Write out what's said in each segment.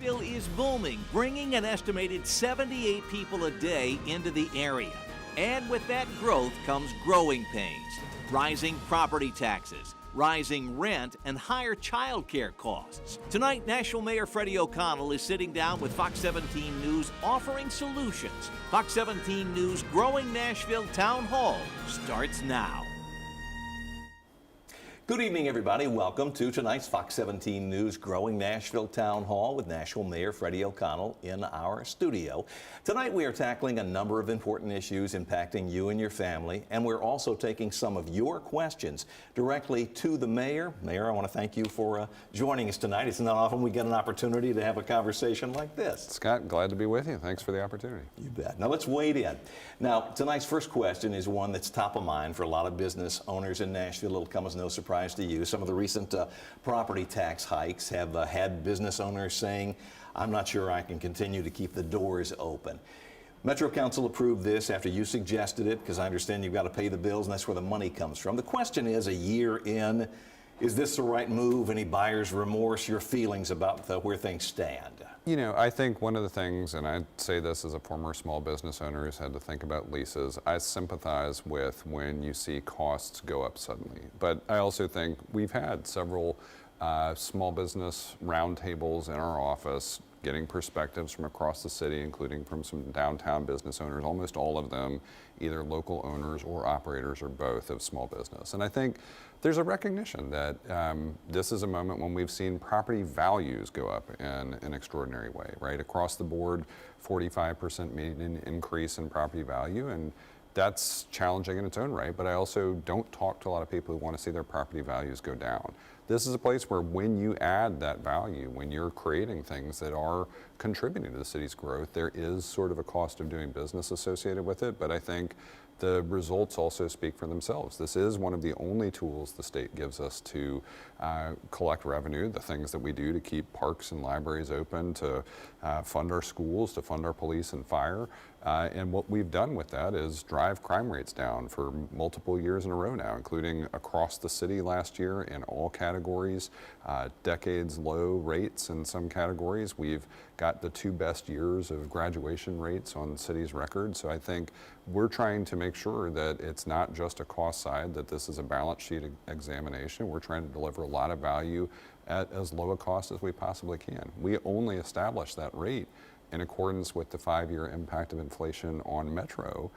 Nashville is booming, bringing an estimated 78 people a day into the area. And with that growth comes growing pains, rising property taxes, rising rent, and higher child care costs. Tonight, Nashville Mayor Freddie O'Connell is sitting down with Fox 17 News offering solutions. Fox 17 News Growing Nashville Town Hall starts now. Good evening, everybody. Welcome to tonight's Fox 17 News Growing Nashville Town Hall with Nashville Mayor Freddie O'Connell in our studio. Tonight we are tackling a number of important issues impacting you and your family, and we're also taking some of your questions directly to the Mayor. Mayor, I want to thank you for joining us tonight. It's not often we get an opportunity to have a conversation like this. Scott, glad to be with you. Thanks for the opportunity. You bet. Now let's wade in. Now, tonight's first question is one that's top of mind for a lot of business owners in Nashville. It'll come as no surprise to you. Some of the recent property tax hikes have had business owners saying, I'm not sure I can continue to keep the doors open. Metro Council approved this after you suggested it, because I understand you've got to pay the bills and that's where the money comes from. The question is, a year in, is this the right move? Any buyer's remorse? Your feelings about where things stand? You know, I think one of the things, and I say this as a former small business owner who's had to think about leases, I sympathize with when you see costs go up suddenly. But I also think we've had several small business roundtables in our office getting perspectives from across the city, including from some downtown business owners, almost all of them either local owners or operators or both of small business. And I think there's a recognition that this is a moment when we've seen property values go up in an extraordinary way, right? Across the board, 45% median increase in property value, and that's challenging in its own right, but I also don't talk to a lot of people who want to see their property values go down. This is a place where when you add that value, when you're creating things that are contributing to the city's growth, there is sort of a cost of doing business associated with it, but I think the results also speak for themselves. This is one of the only tools the state gives us to collect revenue, the things that we do to keep parks and libraries open, to fund our schools, to fund our police and fire. And what we've done with that is drive crime rates down for multiple years in a row now, including across the city last year in all categories, decades low rates in some categories. We've got the 2 best years of graduation rates on the city's record. So I think we're trying to make sure that it's not just a cost side, that this is a balance sheet examination. We're trying to deliver a lot of value at as low a cost as we possibly can. We only establish that rate in accordance with the 5-year impact of inflation on Metro,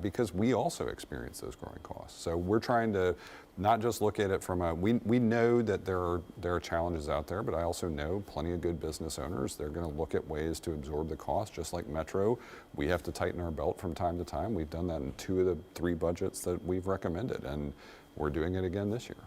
because we also experience those growing costs. So we're trying to not just look at it from a, we know that there are challenges out there, but I also know plenty of good business owners. They're going to look at ways to absorb the cost, just like Metro. We have to tighten our belt from time to time. We've done that in 2 of the 3 budgets that we've recommended, and we're doing it again this year.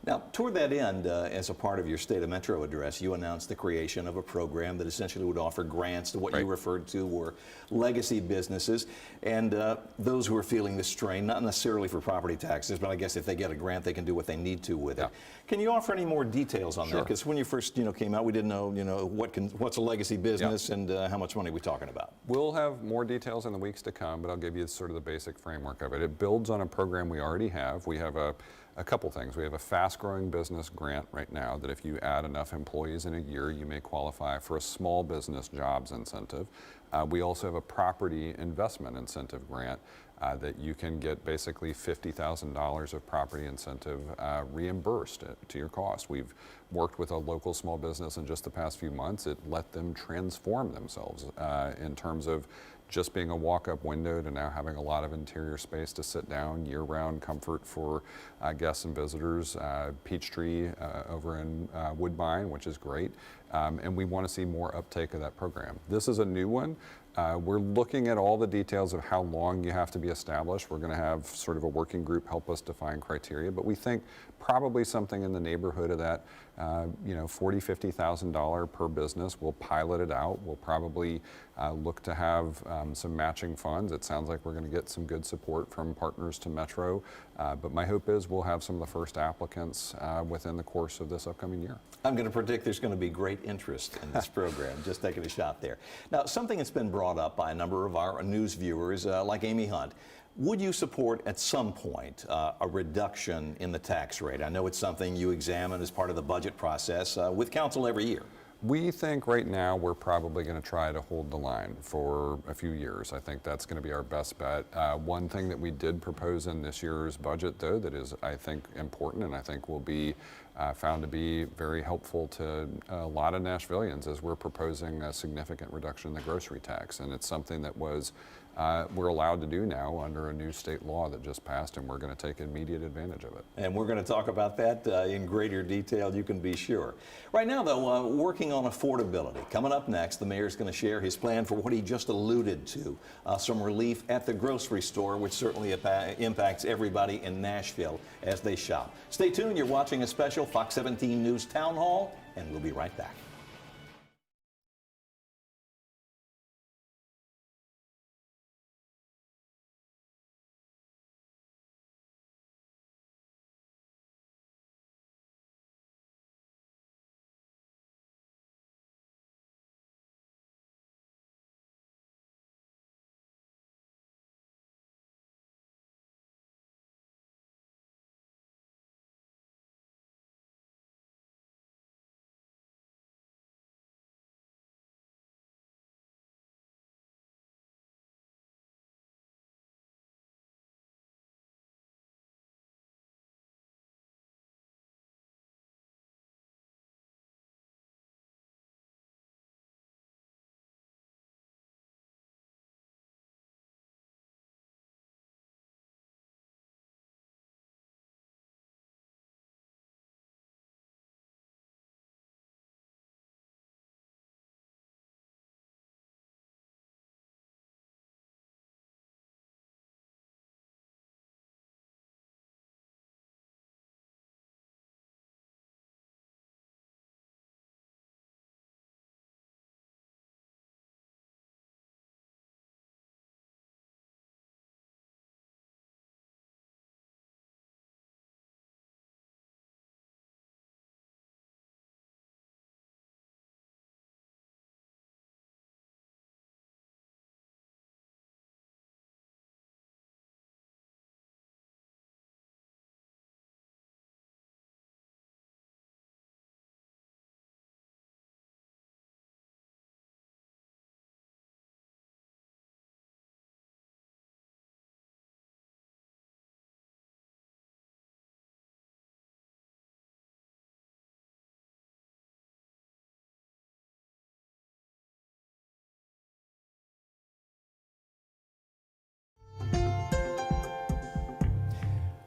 Now, toward that end, as a part of your State of Metro address, you announced the creation of a program that essentially would offer grants to what you referred to were legacy businesses and those who are feeling the strain, not necessarily for property taxes, but I guess if they get a grant, they can do what they need to with it. Can you offer any more details on that? Because when you first came out, we didn't know, what's a legacy business and how much money we're talking about. We'll have more details in the weeks to come, but I'll give you sort of the basic framework of it. It builds on a program we already have. We have a couple things. We have a fast-growing business grant right now that if you add enough employees in a year, you may qualify for a small business jobs incentive. We also have a property investment incentive grant that you can get basically $50,000 of property incentive reimbursed to your cost. We've worked with a local small business in just the past few months. It let them transform themselves in terms of just being a walk-up window to now having a lot of interior space to sit down, year-round comfort for guests and visitors. Peachtree over in Woodbine, which is great. And we want to see more uptake of that program. This is a new one. We're looking at all the details of how long you have to be established. We're going to have sort of a working group help us define criteria, but we think probably something in the neighborhood of that, $40,000, $50,000 per business. We'll pilot it out. We'll probably look to have some matching funds. It sounds like we're going to get some good support from partners to Metro, but my hope is we'll have some of the first applicants within the course of this upcoming year. I'm going to predict there's going to be great interest in this program, just taking a shot there. Now, something that's been brought up by a number of our news viewers, like Amy Hunt, would you support at some point a reduction in the tax rate? I know it's something you examine as part of the budget process with council every year. We think right now we're probably going to try to hold the line for a few years. I think that's going to be our best bet. One thing that we did propose in this year's budget, though, that is, I think, important and I think will be found to be very helpful to a lot of Nashvillians is we're proposing a significant reduction in the grocery tax. And it's something that we're allowed to do now under a new state law that just passed, and we're going to take immediate advantage of it. And we're going to talk about that in greater detail, you can be sure. Right now, though, working on affordability. Coming up next, the mayor's going to share his plan for what he just alluded to, some relief at the grocery store, which certainly impacts everybody in Nashville as they shop. Stay tuned. You're watching a special Fox 17 News Town Hall, and we'll be right back.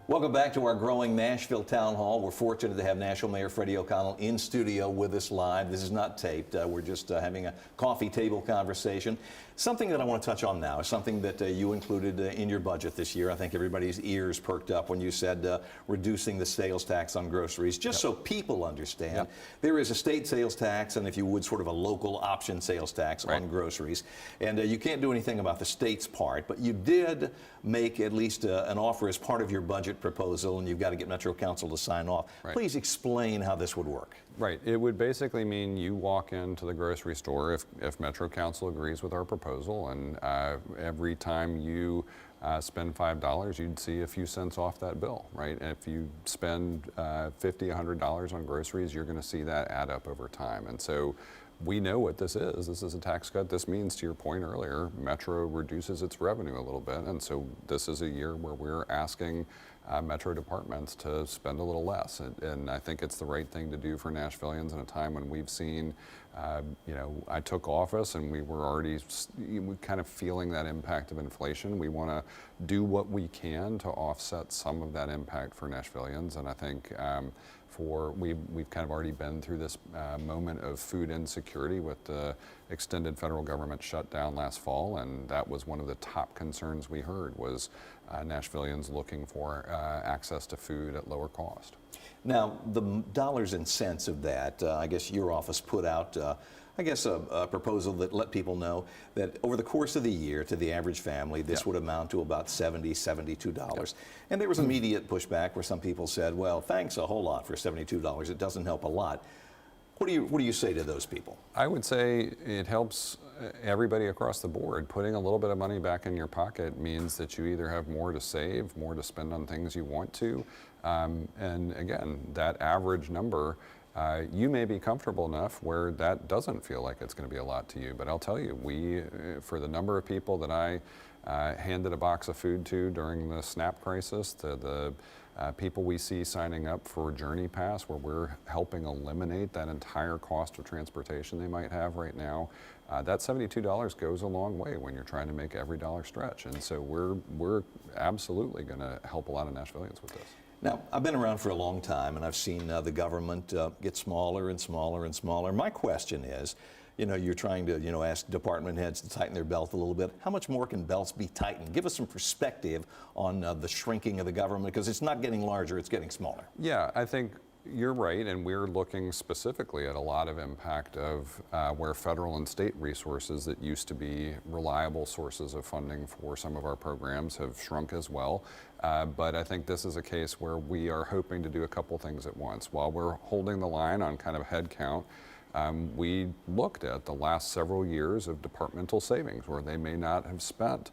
Welcome back to our Growing Nashville Town Hall. We're fortunate to have Nashville Mayor Freddie O'Connell in studio with us live. This is not taped. We're just having a coffee table conversation. Something that I want to touch on now is something that you included in your budget this year. I think everybody's ears perked up when you said reducing the sales tax on groceries. Just so people understand, there is a state sales tax and, if you would, sort of a local option sales tax on groceries. And you can't do anything about the state's part, but you did make at least an offer as part of your budget proposal, and you've got to get Metro Council to sign off. Please explain how this would work. Right. It would basically mean you walk into the grocery store if Metro Council agrees with our proposal, and every time you spend $5, you'd see a few cents off that bill, right? And if you spend $50, $100 on groceries, you're going to see that add up over time. And so we know what this is. This is a tax cut. This means, to your point earlier, Metro reduces its revenue a little bit. And so this is a year where we're asking Metro departments to spend a little less. And I think it's the right thing to do for Nashvillians in a time when we've seen, I took office and we were already kind of feeling that impact of inflation. We want to do what we can to offset some of that impact for Nashvillians. And I think we've kind of already been through this moment of food insecurity with the extended federal government shutdown last fall, and that was one of the top concerns we heard was Nashvillians looking for access to food at lower cost. Now, the dollars and cents of that, I guess your office put out a proposal that let people know that over the course of the year, to the average family, this would amount to about $70, $72. And there was immediate pushback where some people said, well, thanks a whole lot for $72. It doesn't help a lot. What do you say to those people? I would say it helps everybody across the board. Putting a little bit of money back in your pocket means that you either have more to save, more to spend on things you want to. And again, that average number, You may be comfortable enough where that doesn't feel like it's going to be a lot to you, but I'll tell you, for the number of people that I handed a box of food to during the SNAP crisis, to the people we see signing up for Journey Pass, where we're helping eliminate that entire cost of transportation they might have right now, that $72 goes a long way when you're trying to make every dollar stretch. And so we're absolutely going to help a lot of Nashvillians with this. Now, I've been around for a long time, and I've seen the government get smaller and smaller and smaller. My question is, you're trying to, ask department heads to tighten their belt a little bit. How much more can belts be tightened? Give us some perspective on the shrinking of the government, because it's not getting larger, it's getting smaller. Yeah, I think you're right, and we're looking specifically at a lot of impact of where federal and state resources that used to be reliable sources of funding for some of our programs have shrunk as well. But I think this is a case where we are hoping to do a couple things at once. While we're holding the line on kind of head count, we looked at the last several years of departmental savings where they may not have spent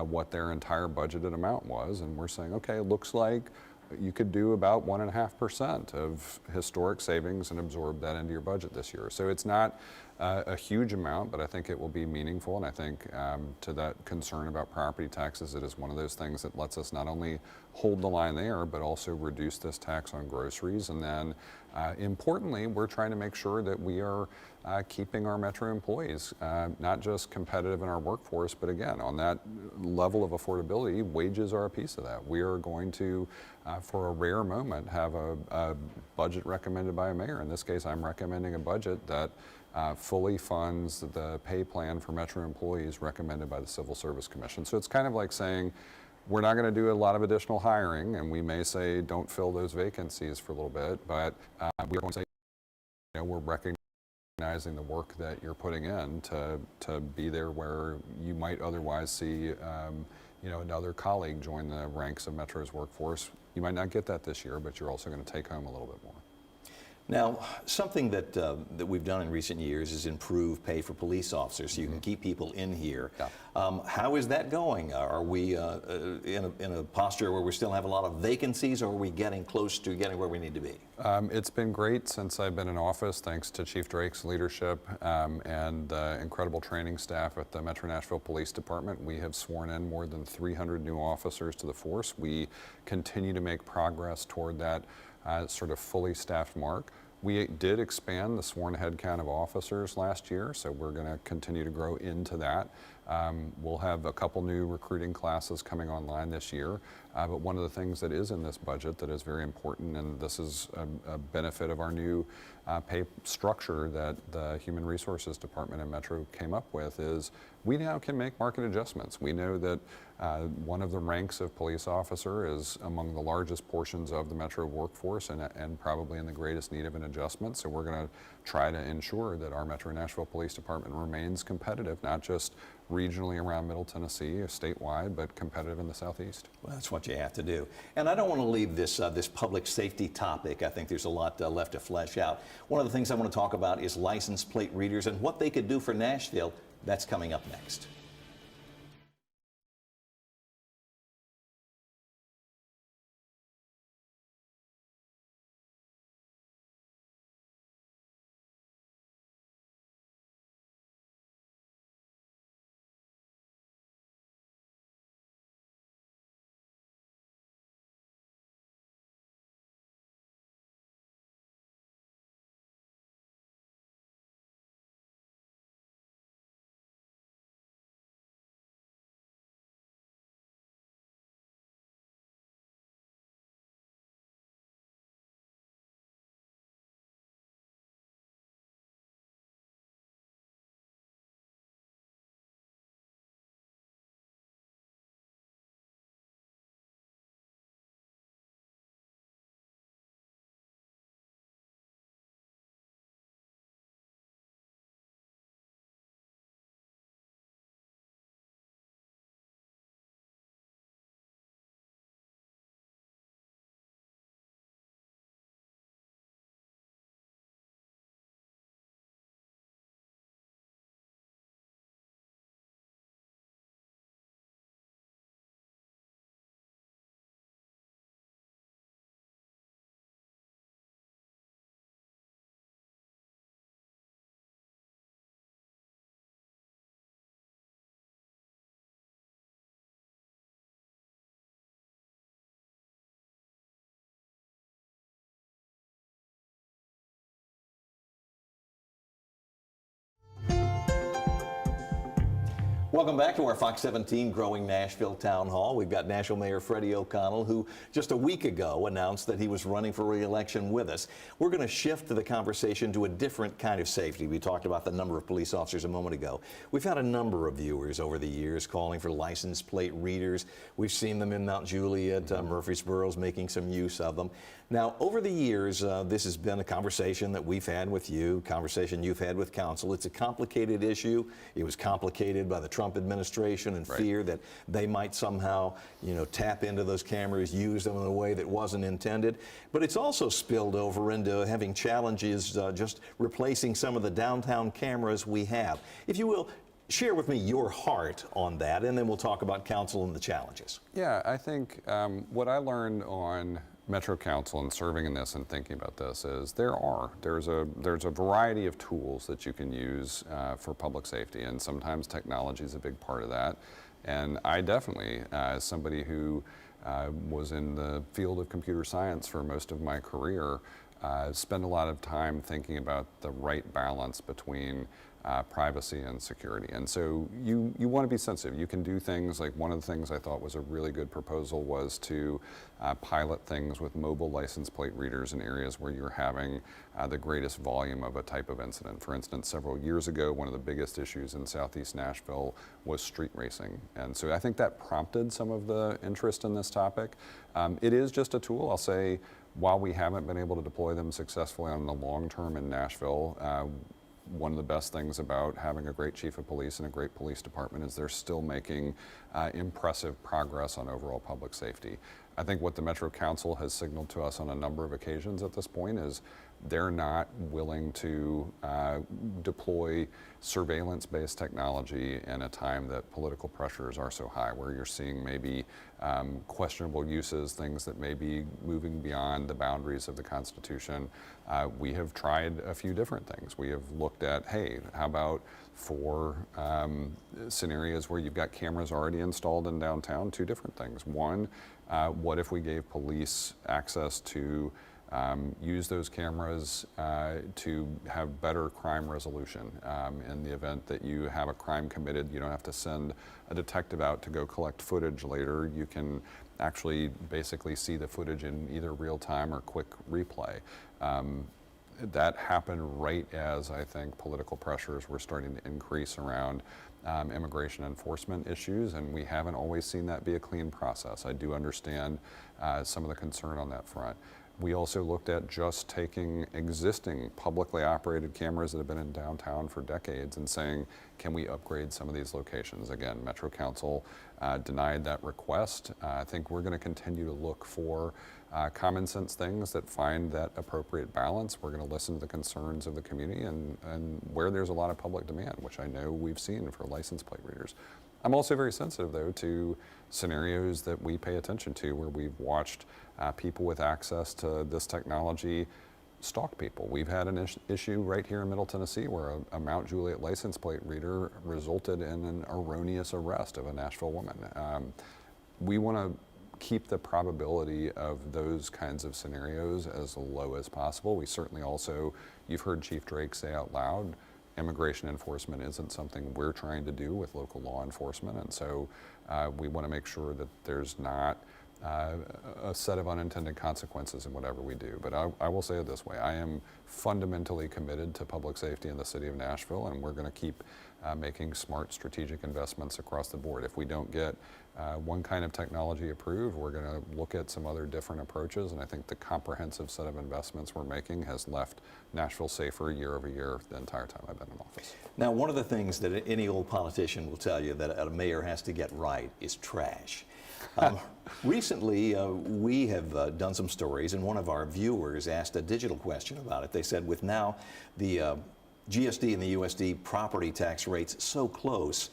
what their entire budgeted amount was, and we're saying, okay, it looks like you could do about 1.5% of historic savings and absorb that into your budget this year. So it's not a huge amount, but I think it will be meaningful. And I think to that concern about property taxes, it is one of those things that lets us not only hold the line there, but also reduce this tax on groceries. And then importantly, we're trying to make sure that we are keeping our Metro employees not just competitive in our workforce, but again, on that level of affordability, wages are a piece of that. We are going to, for a rare moment, have a budget recommended by a mayor. In this case, I'm recommending a budget that fully funds the pay plan for Metro employees recommended by the Civil Service Commission. So it's kind of like saying, we're not going to do a lot of additional hiring, and we may say don't fill those vacancies for a little bit, but we're going to say, we're recognizing the work that you're putting in to be there where you might otherwise see another colleague join the ranks of Metro's workforce. You might not get that this year, but you're also going to take home a little bit more. Now, something that we've done in recent years is improve pay for police officers so you can keep people in here. Yeah. How is that going? Are we in a posture where we still have a lot of vacancies, or are we getting close to getting where we need to be? It's been great since I've been in office, thanks to Chief Drake's leadership and the incredible training staff at the Metro Nashville Police Department. We have sworn in more than 300 new officers to the force. We continue to make progress toward that sort of fully staffed mark. We did expand the sworn headcount of officers last year, so we're going to continue to grow into that. We'll have a couple new recruiting classes coming online this year, but one of the things that is in this budget that is very important, and this is a benefit of our new pay structure that the Human Resources Department and Metro came up with, is we now can make market adjustments. We know that one of the ranks of police officer is among the largest portions of the Metro workforce and probably in the greatest need of an adjustment. So we're going to try to ensure that our Metro Nashville Police Department remains competitive, not just regionally around Middle Tennessee or statewide, but competitive in the Southeast. Well, that's what you have to do. And I don't want to leave this public safety topic. I think there's a lot left to flesh out. One of the things I want to talk about is license plate readers and what they could do for Nashville. That's coming up next. Welcome back to our Fox 17 Growing Nashville Town Hall. We've got Nashville Mayor Freddie O'Connell, who just a week ago announced that he was running for re-election with us. We're going to shift the conversation to a different kind of safety. We talked about the number of police officers a moment ago. We've had a number of viewers over the years calling for license plate readers. We've seen them in Mount Juliet, Murfreesboro's making some use of them. Now, over the years, this has been a conversation that we've had with you, conversation you've had with council. It's a complicated issue. It was complicated by the Trump administration and fear that they might somehow, tap into those cameras, use them in a way that wasn't intended. But it's also spilled over into having challenges just replacing some of the downtown cameras we have. If you will, share with me your heart on that, and then we'll talk about council and the challenges. Yeah, I think what I learned on Metro Council and serving in this and thinking about this is there's a variety of tools that you can use for public safety, and sometimes technology is a big part of that. And I definitely, as somebody who was in the field of computer science for most of my career, spend a lot of time thinking about the right balance between privacy and security. And so you want to be sensitive. You can do things like, one of the things I thought was a really good proposal was to pilot things with mobile license plate readers in areas where you're having the greatest volume of a type of incident. For instance, several years ago, one of the biggest issues in Southeast Nashville was street racing. And so I think that prompted some of the interest in this topic. It is just a tool. I'll say, while we haven't been able to deploy them successfully on the long term in Nashville, one of the best things about having a great chief of police and a great police department is they're still making impressive progress on overall public safety. I think what the Metro Council has signaled to us on a number of occasions at this point is they're not willing to deploy surveillance-based technology in a time that political pressures are so high, where you're seeing maybe questionable uses, things that may be moving beyond the boundaries of the Constitution. We have tried a few different things. We have looked at, hey, how about for scenarios where you've got cameras already installed in downtown, two different things. One, what if we gave police access to use those cameras to have better crime resolution. In the event that you have a crime committed, you don't have to send a detective out to go collect footage later. You can actually basically see the footage in either real time or quick replay. That happened right as I think political pressures were starting to increase around immigration enforcement issues, and we haven't always seen that be a clean process. I do understand some of the concern on that front. We also looked at just taking existing publicly operated cameras that have been in downtown for decades and saying, can we upgrade some of these locations? Again, Metro Council denied that request. I think we're going to continue to look for common sense things that find that appropriate balance. We're going to listen to the concerns of the community and where there's a lot of public demand, which I know we've seen for license plate readers. I'm also very sensitive, though, to scenarios that we pay attention to where we've watched people with access to this technology stalk people. We've had an issue right here in Middle Tennessee where a Mount Juliet license plate reader resulted in an erroneous arrest of a Nashville woman. We want to keep the probability of those kinds of scenarios as low as possible. We certainly also, you've heard Chief Drake say out loud, immigration enforcement isn't something we're trying to do with local law enforcement, and so we want to make sure that there's not a set of unintended consequences in whatever we do. But I will say it this way, I am fundamentally committed to public safety in the city of Nashville, and we're going to keep making smart strategic investments across the board. If we don't get one kind of technology approved, we're going to look at some other different approaches, and I think the comprehensive set of investments we're making has left Nashville safer year over year the entire time I've been in office. Now, one of the things that any old politician will tell you that a mayor has to get right is trash. Recently, we have done some stories, and one of our viewers asked a digital question about it. They said, with now the GSD and the USD property tax rates so close,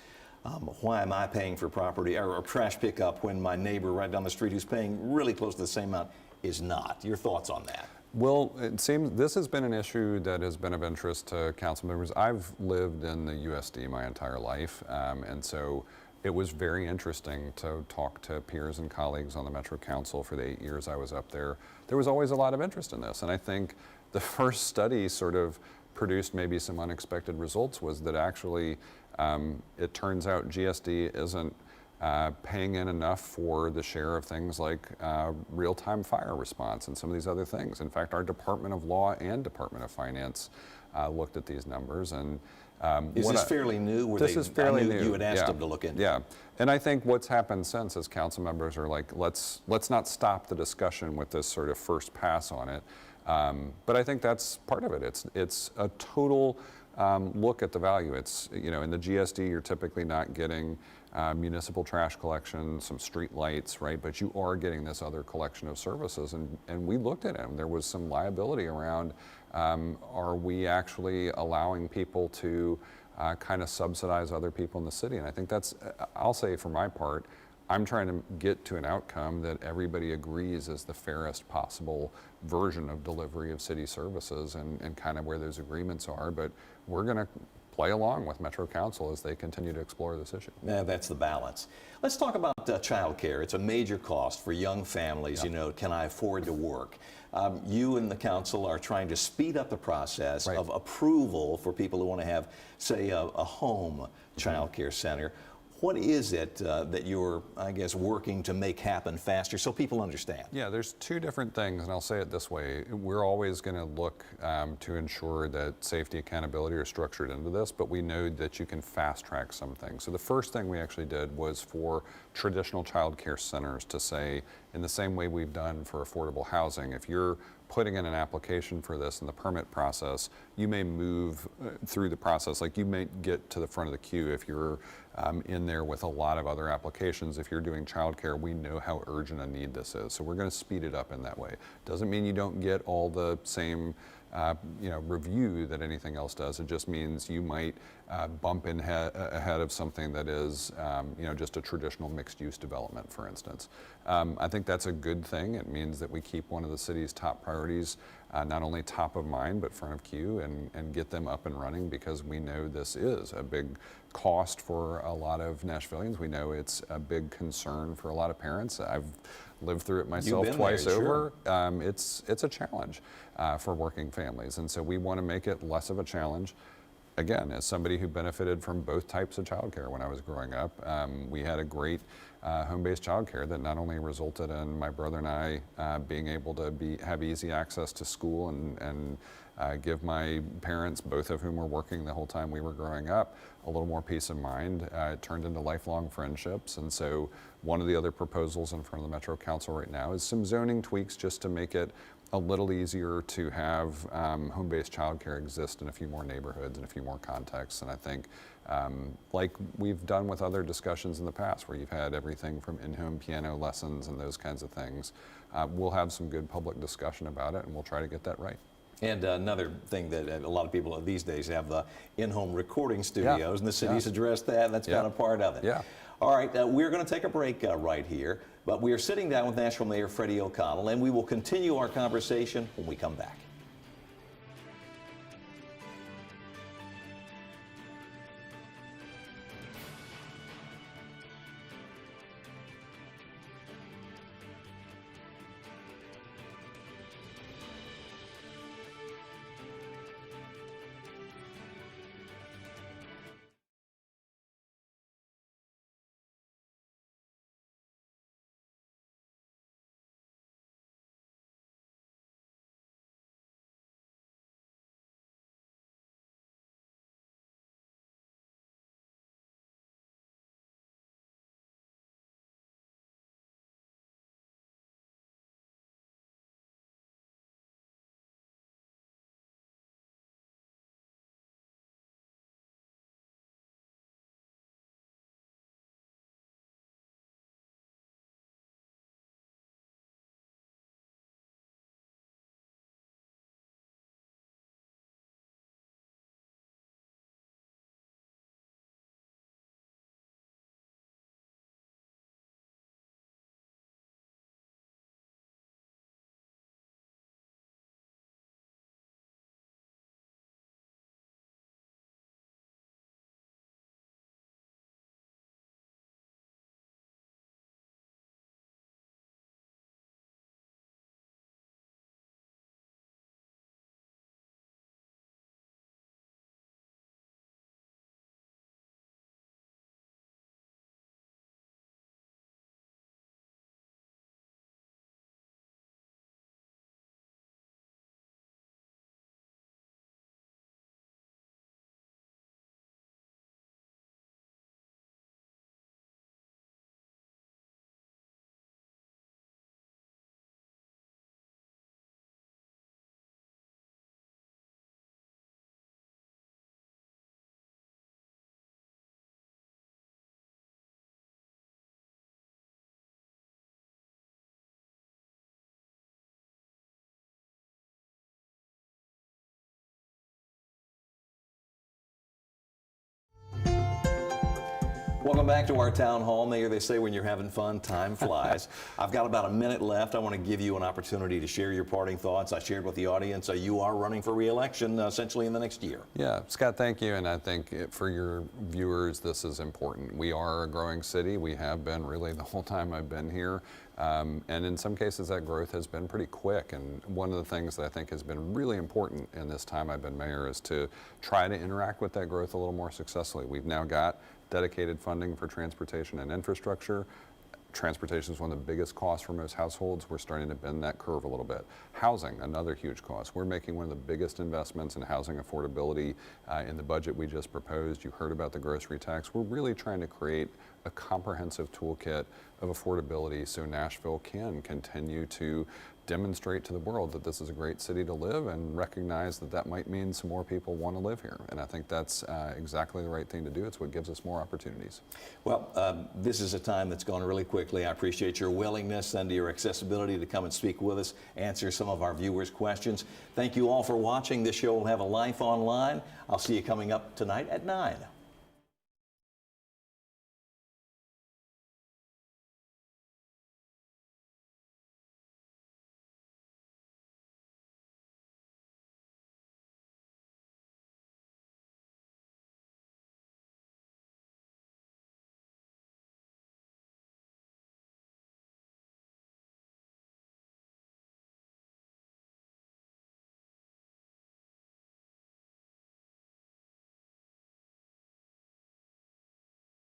why am I paying for property or trash pickup when my neighbor right down the street who's paying really close to the same amount is not? Your thoughts on that? Well, it seems this has been an issue that has been of interest to council members. I've lived in the USD my entire life, and so it was very interesting to talk to peers and colleagues on the Metro Council for the 8 years I was up there. There was always a lot of interest in this, and I think the first study sort of produced maybe some unexpected results was that actually it turns out GSD isn't paying in enough for the share of things like real-time fire response and some of these other things. In fact, our Department of Law and Department of Finance looked at these numbers. And is this fairly new? This is fairly new. You had asked them to look into it. Yeah, and I think what's happened since is council members are like, let's not stop the discussion with this sort of first pass on it. But I think that's part of it. It's a total look at the value. It's, you know, in the GSD, you're typically not getting municipal trash collection, some street lights, right? But you are getting this other collection of services. And we looked at it, and there was some liability around, are we actually allowing people to kind of subsidize other people in the city? And I think that's, I'll say for my part, I'm trying to get to an outcome that everybody agrees is the fairest possible version of delivery of city services and kind of where those agreements are. But we're going to play along with Metro Council as they continue to explore this issue. Yeah, that's the balance. Let's talk about child care. It's a major cost for young families. You know, can I afford to work? You and the council are trying to speed up the process of approval for people who want to have, say, a home child care center. What is it that you're, I guess, working to make happen faster so people understand? Yeah, there's two different things, and I'll say it this way. We're always going to look to ensure that safety, accountability are structured into this, but we know that you can fast track some things. So the first thing we actually did was for traditional child care centers to say, in the same way we've done for affordable housing, if you're putting in an application for this in the permit process, you may move through the process. Like you may get to the front of the queue if you're in there with a lot of other applications. If you're doing childcare, we know how urgent a need this is. So we're going to speed it up in that way. Doesn't mean you don't get all the same review that anything else does. It just means you might bump in ahead of something that is, just a traditional mixed-use development, for instance. I think that's a good thing. It means that we keep one of the city's top priorities not only top of mind, but front of queue and get them up and running, because we know this is a big cost for a lot of Nashvillians. We know it's a big concern for a lot of parents. I've lived through it myself twice over. Sure. It's a challenge for working families, and so we want to make it less of a challenge. Again, as somebody who benefited from both types of childcare when I was growing up, we had a great home-based childcare that not only resulted in my brother and I being able to have easy access to school and give my parents, both of whom were working the whole time we were growing up, a little more peace of mind. It turned into lifelong friendships. And so one of the other proposals in front of the Metro Council right now is some zoning tweaks just to make it a little easier to have home-based childcare exist in a few more neighborhoods and a few more contexts. And I think, like we've done with other discussions in the past, where you've had everything from in-home piano lessons and those kinds of things, we'll have some good public discussion about it, and we'll try to get that right. And another thing that a lot of people these days have the in-home recording studios, and the city's addressed that, and that's kind of part of it. Yeah. All right, we're going to take a break right here, but we are sitting down with Nashville Mayor Freddie O'Connell, and we will continue our conversation when we come back. Welcome back to our town hall. Mayor, they say when you're having fun, time flies. I've got about a minute left. I want to give you an opportunity to share your parting thoughts. I shared with the audience, you are running for re-election essentially in the next year. Yeah, Scott, thank you. And I think for your viewers, this is important. We are a growing city. We have been really the whole time I've been here. And in some cases, that growth has been pretty quick. And one of the things that I think has been really important in this time I've been mayor is to try to interact with that growth a little more successfully. We've now got dedicated funding for transportation and infrastructure. Transportation is one of the biggest costs for most households. We're starting to bend that curve a little bit. Housing, another huge cost. We're making one of the biggest investments in housing affordability in the budget we just proposed. You heard about the grocery tax. We're really trying to create a comprehensive toolkit of affordability so Nashville can continue to demonstrate to the world that this is a great city to live and recognize that that might mean some more people want to live here. And I think that's exactly the right thing to do. It's what gives us more opportunities. Well, this is a time that's gone really quickly. I appreciate your willingness and your accessibility to come and speak with us, answer some of our viewers' questions. Thank you all for watching. This show will have a life online. I'll see you coming up tonight at 9.